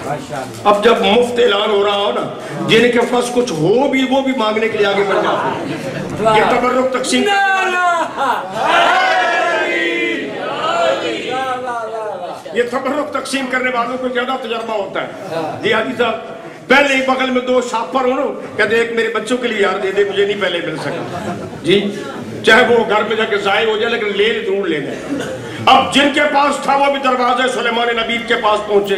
اب جب مفت اعلان ہو رہا ہو نا، جن کے پاس کچھ ہو بھی وہ بھی مانگنے کے لیے آگے بڑھ جاتے. یہ تبرک تقسیم کرنے والوں کو زیادہ تجربہ ہوتا ہے. جی حاجی صاحب، پہلے ہی بغل میں 2 شاپر ہو نا، کہتے ایک میرے بچوں کے لیے یار دے دے، مجھے نہیں پہلے مل سکا. جی چاہے وہ گھر میں جا کے ضائع ہو جائے لیکن لے ضرور لینا. اب جن کے پاس تھا وہ بھی دروازے سلیمان نبی کے پاس پہنچے.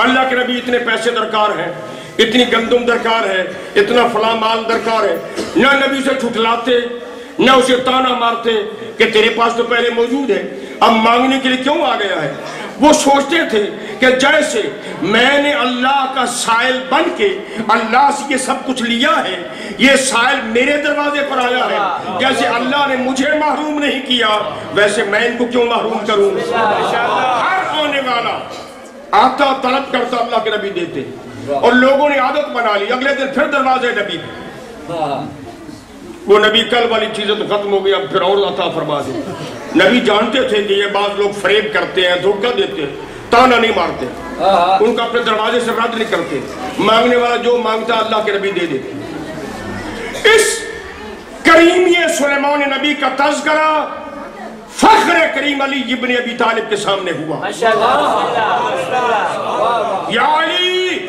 اللہ کے نبی اتنے پیسے درکار ہیں، اتنی گندم درکار ہے، اتنا فلاں مال درکار ہے. نہ نبی سے ٹھٹلاتے، نہ اسے تانا مارتے کہ تیرے پاس تو پہلے موجود ہے، اب مانگنے کے لیے کیوں آ گیا ہے. وہ سوچتے تھے کہ جیسے میں نے اللہ کا سائل بن کے اللہ سے یہ سب کچھ لیا ہے، یہ سائل میرے دروازے پر آیا ہے. جیسے اللہ نے مجھے محروم نہیں کیا، ویسے میں ان کو کیوں محروم کروں. ہر آنے والا آتا طلب کرتا، اللہ کے نبی دیتے، اور لوگوں نے عادت بنا لی. اگلے دن پھر دروازے نبی. وہ نبی کل والی چیزیں تو ختم ہو گئی، اب پھر اور عطا فرما دے. نبی جانتے تھے کہ یہ بعض لوگ فریب کرتے ہیں، دھوکہ دیتے ہیں، تانا نہیں مارتے، ان کا اپنے دروازے سے رد نہیں کرتے. مانگنے والا جو مانگتا اللہ کے نبی دے دیتے. اس کریمی سلیمان نبی کا تذکرہ فخر کریم علی ابن ابی طالب کے سامنے ہوا. یا علی،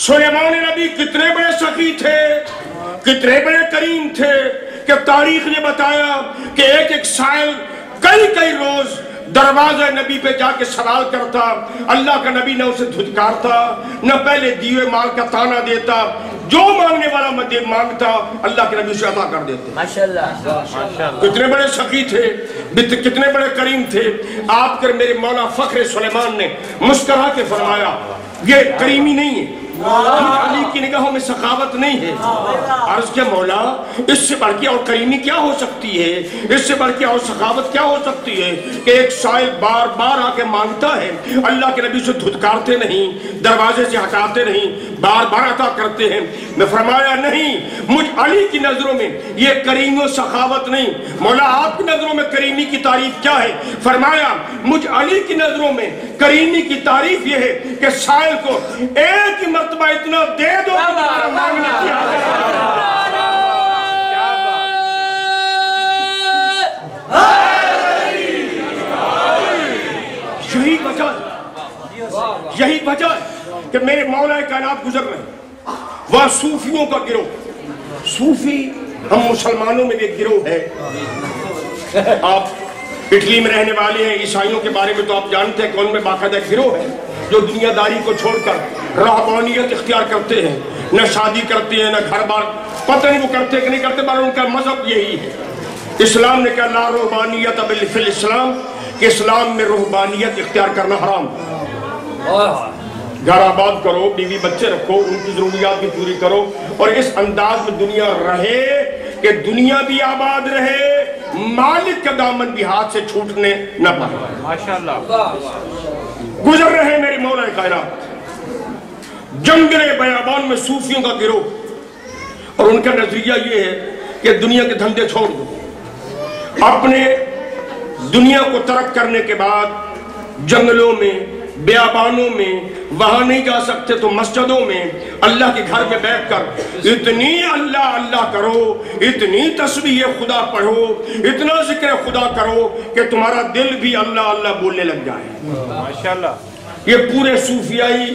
سلیمان نبی کتنے بڑے سخی تھے، کتنے بڑے کریم تھے کہ تاریخ نے بتایا کہ ایک ایک سائل کئی روز دروازہ نبی پہ جا کے سوال کرتا. اللہ کا نبی نہ اسے دھتکارتا، نہ پہلے دیوے مال کا تانا دیتا. جو مانگنے والا مانگتا اللہ کے نبی اسے عطا کر دیتے. ماشاءاللہ، کتنے بڑے سخی تھے، کتنے بڑے کریم تھے. آپ کر میرے مولا فخر سلیمان نے مسکرا کے فرمایا یہ کریمی نہیں ہے، علی کی نگاہوں میں سخاوت نہیں ہے. عرض کیا مولا، اس سے بڑھ کے اور کریمی کیا ہو سکتی ہے، اس سے بڑھ کے اور سخاوت کیا ہو سکتی ہے کہ ایک سائل بار بار آ کے مانگتا ہے، اللہ کے نبی سے دھتکارتے نہیں، دروازے سے ہٹاتے نہیں، بار بار عطا کرتے ہیں. میں فرمایا نہیں، مجھ علی کی نظروں میں یہ کریمی و سخاوت نہیں. مولا آپ کی نظروں میں کریمی کی تعریف کیا ہے؟ فرمایا مجھ علی کی نظروں میں کریمی کی تعریف یہ ہے کہ سائل کو ایک ہی مرتبہ اتنا دے دو کہ مانگنے کی یہی وجہ ہے کہ میرے مولا کائنات گزر رہے ہیں. وہ صوفیوں کا گروہ، صوفی ہم مسلمانوں میں بھی گروہ ہے. آپ اٹلی میں رہنے والے ہیں، عیسائیوں کے بارے میں تو آپ جانتے ہیں کہ ان میں باقاعدہ گروہ ہے جو دنیا داری کو چھوڑ کر رہبانیت اختیار کرتے ہیں. نہ شادی کرتے ہیں، نہ گھر بار، پتہ نہیں وہ کرتے کہ نہیں کرتے، پر ان کا مذہب یہی ہے. اسلام نے کہا لا رہبانیت فی الاسلام، کہ اسلام میں رہبانیت اختیار کرنا حرام. گھر آباد کرو، بیوی بچے رکھو، ان کی ضروریات بھی پوری کرو، اور اس انداز میں دنیا رہے کہ دنیا بھی آباد رہے، مالک کا دامن بھی ہاتھ سے چھوٹنے نہ پائے. ماشاءاللہ گزر رہے ہیں میرے مولا کائنات جنگل بیابان میں صوفیوں کا گروہ، اور ان کا نظریہ یہ ہے کہ دنیا کے دھندے چھوڑ دو. اپنے دنیا کو ترک کرنے کے بعد جنگلوں میں، بیابانوں میں، وہاں نہیں جا سکتے تو مسجدوں میں اللہ کے گھر میں بیٹھ کر اتنی اللہ اللہ کرو، اتنی تسبیح خدا پڑھو، اتنا ذکر خدا کرو کہ تمہارا دل بھی اللہ اللہ بولنے لگ جائے. ماشاءاللہ یہ پورے صوفیائی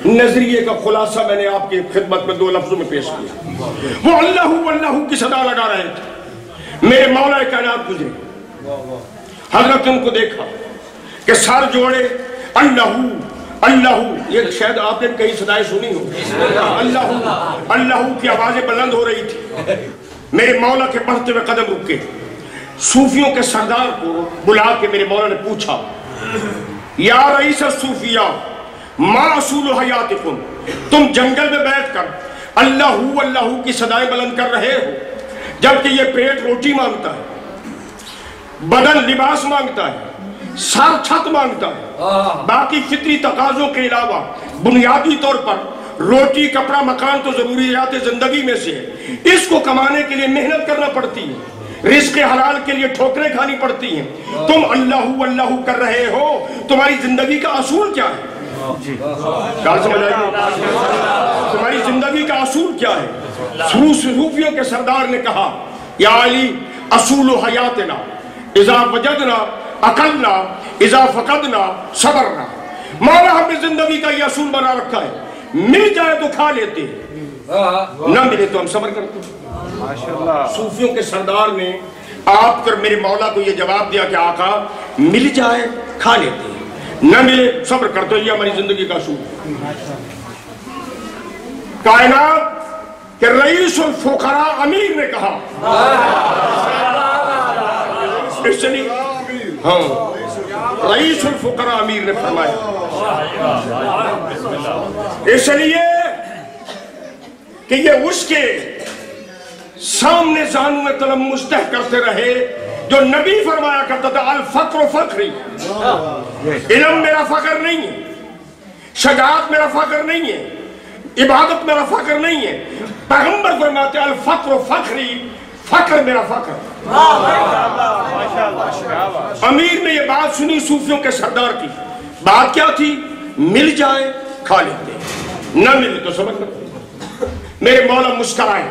نظریے کا خلاصہ میں نے آپ کی خدمت میں 2 لفظوں میں پیش کیا. وہ اللہ اللہ کی صدا لگا رہے تھے. میرے مولا کائنات گزرے، حضرت ان کو دیکھا کہ سر جوڑے اللہ اللہ، یہ شاید آپ نے کئی صدائیں سنی ہو، اللہ اللہ کی آوازیں بلند ہو رہی تھی. میرے مولا کے بڑھتے ہوئے قدم رکے. صوفیوں کے سردار کو بلا کے میرے مولا نے پوچھا یا رئیس الصوفیاء ما اصول حیاتکم، تم جنگل میں بیٹھ کر اللہ اللہ کی صدائیں بلند کر رہے ہو، جبکہ یہ پیٹ روٹی مانگتا ہے، بدن لباس مانگتا ہے، سر چھت مانگتا ہے، باقی فطری تقاضوں کے علاوہ بنیادی طور پر روٹی کپڑا مکان تو ضروریات زندگی میں سے ہے. اس کو کمانے کے لیے محنت کرنا پڑتی ہے، رزق حلال کے لیے ٹھوکریں کھانی پڑتی ہیں. تم اللہ اللہ کر رہے ہو، تمہاری زندگی کا اصول کیا ہے؟ گال سمجھ آئی گی؟ تمہاری زندگی کا اصول کیا ہے؟ صوفیوں کے سردار نے کہا یا علی اصول حیاتنا اذا وجدنا اکلنا اذا فقدنا صبرنا. مولا ہم نے زندگی کا یہ اصول بنا رکھا ہے، مل جائے تو کھا لیتے ہیں، نہ ملے تو ہم صبر کرتے ہیں. صوفیوں کے سردار نے آپ کر میرے مولا کو یہ جواب دیا کہ آقا مل جائے کھا لیتے ہیں، نہ ملے صبر کرتے ہیں، یہ ہماری زندگی کا اصول ہے. کائنات کہ رئیس الفقراء امیر نے کہا، اس لیے ہاں رئیس الفقراء امیر نے فرمایا، اس لیے کہ یہ اس کے سامنے زانو میں تلمستہ کرتے رہے جو نبی فرمایا کرتا تھا الفقر فخری. علم میرا فخر نہیں ہے، شجاعت میرا فخر نہیں ہے، عبادت میرا فخر نہیں ہے. پیغمبر فرماتے الفقر فخری، فخر میرا فخر. امیر نے یہ بات سنی صوفیوں کے سردار کی. بات کیا تھی؟ مل جائے کھا لیتے، نہ ملے تو صبر کرتے. میرے مولا مسکرائے.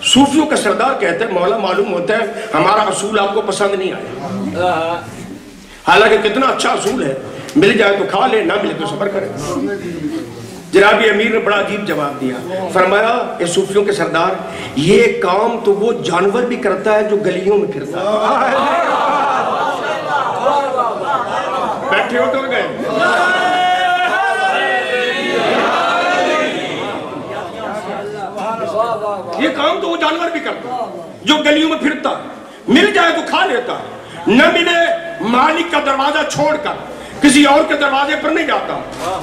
صوفیوں کا سردار کہتے ہیں مولا معلوم ہوتا ہے ہمارا اصول آپ کو پسند نہیں آیا، حالانکہ کتنا اچھا اصول ہے، مل جائے تو کھا لے، نہ ملے تو صبر کرے. جناب امیر نے بڑا عجیب جواب دیا، فرمایا اے صوفیوں کے سردار یہ کام تو وہ جانور بھی کرتا ہے جو گلیوں میں پھرتا ہے. بیٹھے ہو تو گئے. یہ کام تو وہ جانور بھی کرتا ہے جو گلیوں میں پھرتا ہے، مل جائے تو کھا لیتا ہے، نہ ملے مالک کا دروازہ چھوڑ کر کسی اور کے دروازے پر نہیں جاتا،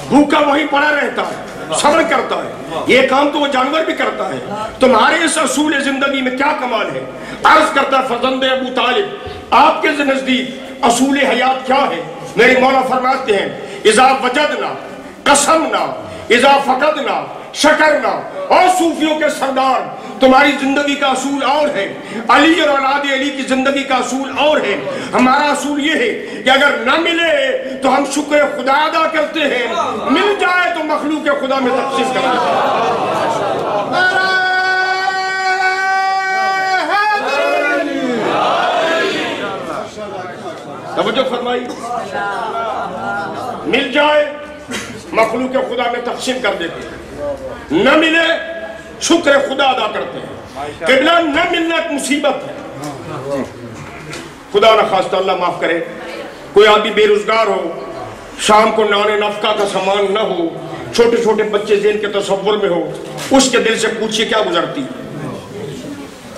بھوکا وہیں پڑا رہتا ہے، صبر کرتا ہے. یہ کام تو وہ جانور بھی کرتا ہے. تمہارے اس اصول زندگی میں کیا کمال ہے؟ عرض کرتا فرزند ابو طالب آپ کے نزدیک اصول حیات کیا ہے؟ میرے مولا فرماتے ہیں اذا وجدنا قسمنا اذا فقدنا شکرنا. اور صوفیوں کے سردار تمہاری زندگی کا اصول اور ہے، علی اور اولاد علی کی زندگی کا اصول اور ہے. ہمارا اصول یہ ہے کہ اگر نہ ملے تو ہم شکر خدا ادا کرتے ہیں، مل جائے تو مخلوق خدا میں تقسیم کرتے ہیں. توجہ فرمائی، مل جائے مخلوق خدا میں تقسیم کر دیتے ہیں، نہ ملے شکر خدا ادا کرتے ہیں. قبلہ نہ ملنا ایک مصیبت ہے. خدا نہ خواستہ اللہ معاف کرے کوئی آدمی بے روزگار ہو، شام کو نانے نفقہ کا سامان نہ ہو، چھوٹے چھوٹے بچے ذہن کے تصور میں ہو، اس کے دل سے پوچھئے کیا گزرتی.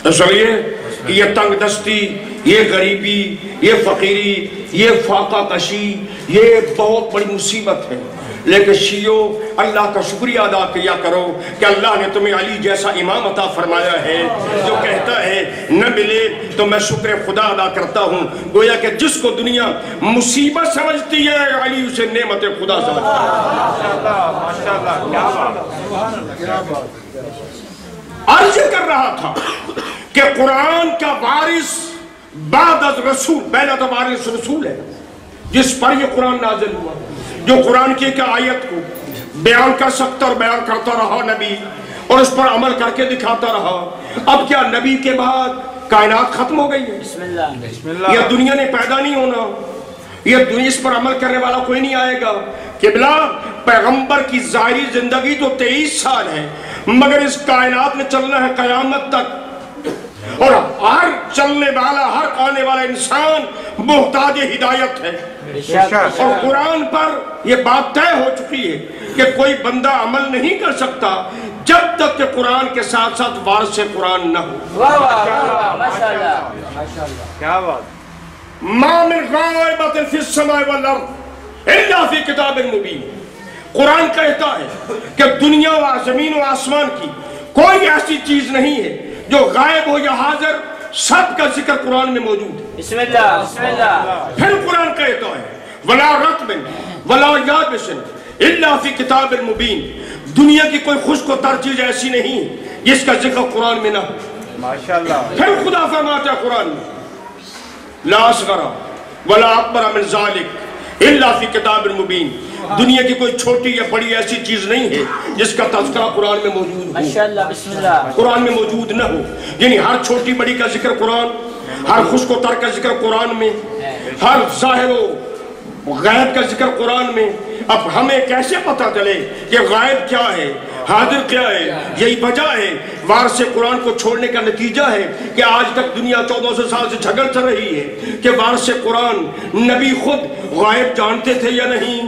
سمجھئے کہ یہ تنگ دستی، یہ غریبی، یہ فقیری، یہ فاقہ کشی، یہ بہت بڑی مصیبت ہے. لیکن شیعو اللہ کا شکریہ ادا کیا کرو کہ اللہ نے تمہیں علی جیسا امام عطا فرمایا ہے جو کہتا ہے نہ ملے تو میں شکر خدا ادا کرتا ہوں. گویا کہ جس کو دنیا مصیبت سمجھتی ہے علی اسے نعمت خدا سمجھتا ہے. عرض کر رہا تھا کہ قرآن کا وارث بعد از رسول، پہلا تو وارث رسول ہے جس پر یہ قرآن نازل ہوا، جو قرآن کی ایک آیت کو بیان کر سکتا اور بیان کرتا رہا نبی، اور اس پر عمل کر کے دکھاتا رہا. اب کیا نبی کے بعد کائنات ختم ہو گئی ہے؟ بسم اللہ. یہ دنیا نے پیدا نہیں ہونا، یہ دنیا اس پر عمل کرنے والا کوئی نہیں آئے گا. قبلہ پیغمبر کی ظاہری زندگی تو 23 سال ہے، مگر اس کائنات میں چلنا ہے قیامت تک، اور ہر چلنے والا، ہر آنے والا انسان محتاج ہدایت ہے. اور قرآن پر یہ بات طے ہو چکی ہے کہ کوئی بندہ عمل نہیں کر سکتا جب تک کہ قرآن کے ساتھ ساتھ وارث قرآن نہ ہو. ما من غائبۃ فی السماء والارض الا فی کتاب مبین. قرآن کہتا ہے کہ دنیا و زمین و آسمان کی کوئی ایسی چیز نہیں ہے جو غائب ہو یا حاضر، سب کا ذکر قرآن میں موجود ہے. بسم اللہ بسم اللہ. پھر قرآن کہتا ہے ولا رطب ولا یابس الا فی کتاب مبین. دنیا کی کوئی خشک و تر چیز ایسی نہیں جس کا ذکر قرآن میں نہ ہو. ماشاءاللہ. پھر خدا فرماتا ہے قرآن میں لا اصغر ولا اکبر من ذلک الا فی کتاب مبین. دنیا کی کوئی چھوٹی یا بڑی ایسی چیز نہیں ہے جس کا تذکرہ قرآن میں موجود ہو، ماشاءاللہ بسم اللہ، قرآن میں موجود نہ ہو. یعنی ہر چھوٹی بڑی کا ذکر قرآن، ہر خشک و تر کا ذکر قرآن میں، ہر ظاہر و غائب کا ذکر قرآن میں. اب ہمیں کیسے پتہ چلے کہ غائب کیا ہے، حاضر کیا ہے؟ یہی وجہ ہے، وارث قرآن کو چھوڑنے کا نتیجہ ہے کہ آج تک دنیا 1400 سال سے جھگڑ چل رہی ہے کہ وارث قرآن نبی خود غائب جانتے تھے یا نہیں،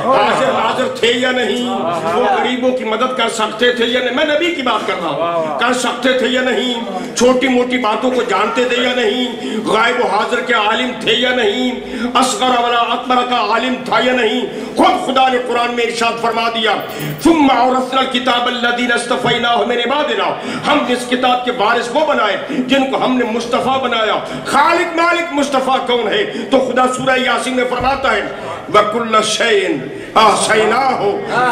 حاضر تھے یا نہیں، وہ غریبوں کی مدد کر سکتے تھے یا نہیں. میں نبی کی بات کر رہا ہوں، کر سکتے تھے یا نہیں، چھوٹی موٹی باتوں کو جانتے تھے یا نہیں، غائب و حاضر کے عالم تھے یا نہیں، اصغر ولا اکبر کا عالم تھا یا نہیں. خود خدا نے قرآن میں ارشاد فرما دیا ثم اورثنا الکتاب الذین اصطفیناہ من عبادنا، ہم اس کتاب کے وارث وہ بنائے جن کو ہم نے مصطفیٰ بنایا. خالق مالک مصطفیٰ کون ہے؟ تو خدا سورہ یاسین میں فرماتا ہے وَكُلَّ شَيْءٍ أَحْصَيْنَاهُ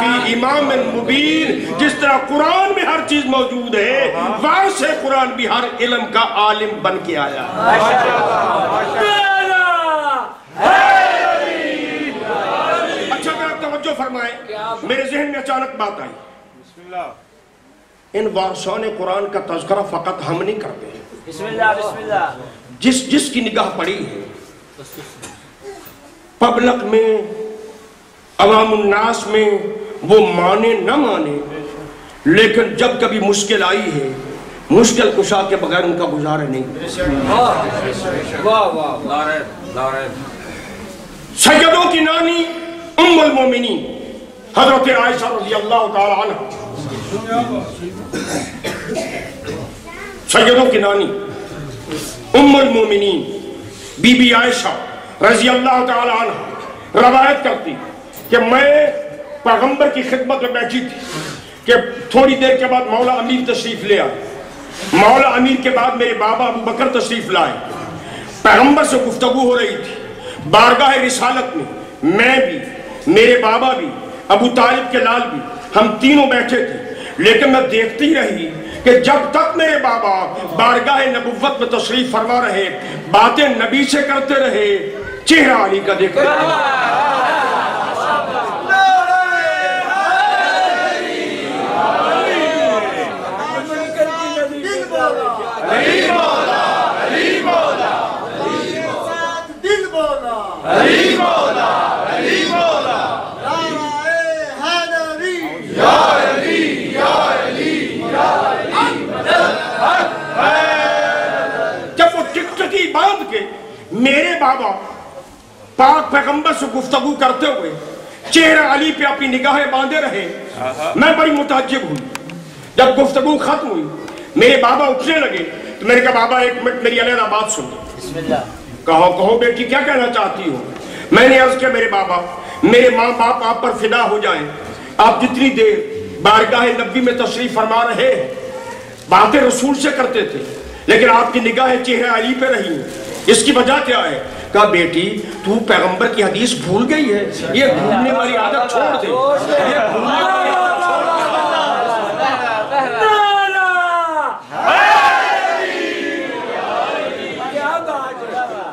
فِي إِمَامٍ مُبِينٍ. جس طرح قرآن میں ہر چیز موجود ہے، وارث قرآن بھی ہر علم کا عالم بن کے آیا. اچھا ذرا توجہ فرمائیں، میرے ذہن میں اچانک بات آئی. ان وارثان قرآن کا تذکرہ فقط ہم نہیں کرتے، بسم اللہ بسم اللہ، جس کی نگاہ پڑی ہے پبلک میں، عوام الناس میں، وہ مانے نہ مانے، لیکن جب کبھی مشکل آئی ہے مشکل کشا کے بغیر ان کا گزارا نہیں. سیدوں کی نانی ام المومنین حضرت عائشہ رضی اللہ تعالی عنہ، سیدوں کی نانی ام المومنین بی بی عائشہ رضی اللہ تعالی عنہ روایت کرتی کہ میں پیغمبر کی خدمت میں بیٹھی تھی کہ تھوڑی دیر کے بعد مولا امیر تشریف لے آئے. مولا امیر کے بعد میرے بابا ابو بکر تشریف لائے. پیغمبر سے گفتگو ہو رہی تھی. بارگاہ رسالت میں بھی، میرے بابا بھی، ابو طالب کے لال بھی، ہم تینوں بیٹھے تھے. لیکن میں دیکھتی رہی کہ جب تک میرے بابا بارگاہ نبوت میں تشریف فرما رہے، باتیں نبی سے کرتے رہے، چہرہ علی کا دیکھتے رہے. میرے بابا پاک پیغمبر سے گفتگو کرتے ہوئے چہرہ علی پہ اپنی نگاہیں باندھے رہے، میں بڑی متعجب ہوئی. جب گفتگو ختم ہوئی میرے بابا اٹھنے لگے تو میں نے کہا بابا ایک منٹ میری علیحدہ بات سن. کہو بیٹی کیا کہنا چاہتی ہو؟ میں نے عرض کیا میرے بابا، میرے ماں باپ آپ پر فدا ہو جائیں، آپ جتنی دیر بارگاہ نبی میں تشریف فرما رہے باتیں رسول سے کرتے تھے، لیکن آپ کی نگاہیں چہرہ علی پہ رہی. اس کی وجہ کیا ہے؟ کہا بیٹی تو پیغمبر کی حدیث بھول گئی ہے، یہ بھولنے والی عادت چھوڑ دے، یہ بھولنے والی عادت چھوڑ دے.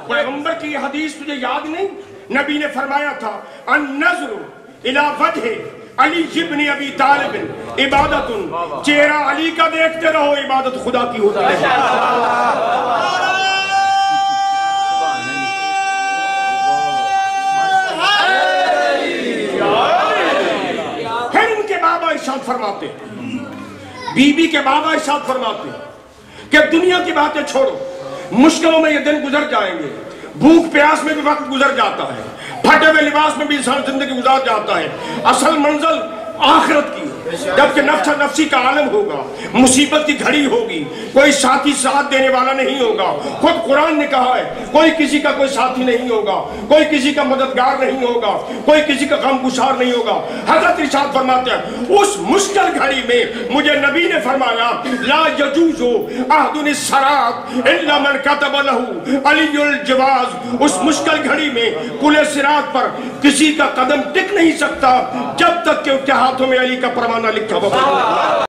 پیغمبر کی حدیث تجھے یاد نہیں؟ نبی نے فرمایا تھا النظر الی وجہ علی ابن ابی طالب عبادت، چہرہ علی کا دیکھتے رہو عبادت خدا کی ہوتی ہے. ارشاد فرماتے بی بی کے بابا ارشاد فرماتے کہ دنیا کی باتیں چھوڑو، مشکلوں میں یہ دن گزر جائیں گے، بھوک پیاس میں بھی وقت گزر جاتا ہے، پھٹے ہوئے لباس میں بھی انسان زندگی گزار جاتا ہے. اصل منزل آخرت کی، جبکہ نفس نفسی کا عالم ہوگا، مصیبت کی گھڑی ہوگی، کوئی ساتھی ساتھ دینے والا نہیں ہوگا. خود قرآن نے کہا ہے کوئی کسی کا کوئی ساتھی نہیں ہوگا، کوئی کسی کا مددگار نہیں ہوگا، کوئی کسی کا غم گسار نہیں ہوگا. حضرت ارشاد فرماتے ہیں اس مشکل گھڑی میں مجھے نبی نے فرمایا لا یجوز احد الصراط الا من كتب له علی الجواز. اس مشکل گھڑی میں پل صراط پر کسی کا قدم ٹک نہیں سکتا جب تک کہ اس کے ہاتھوں میں علی کا پروانہ لکھا ہوا.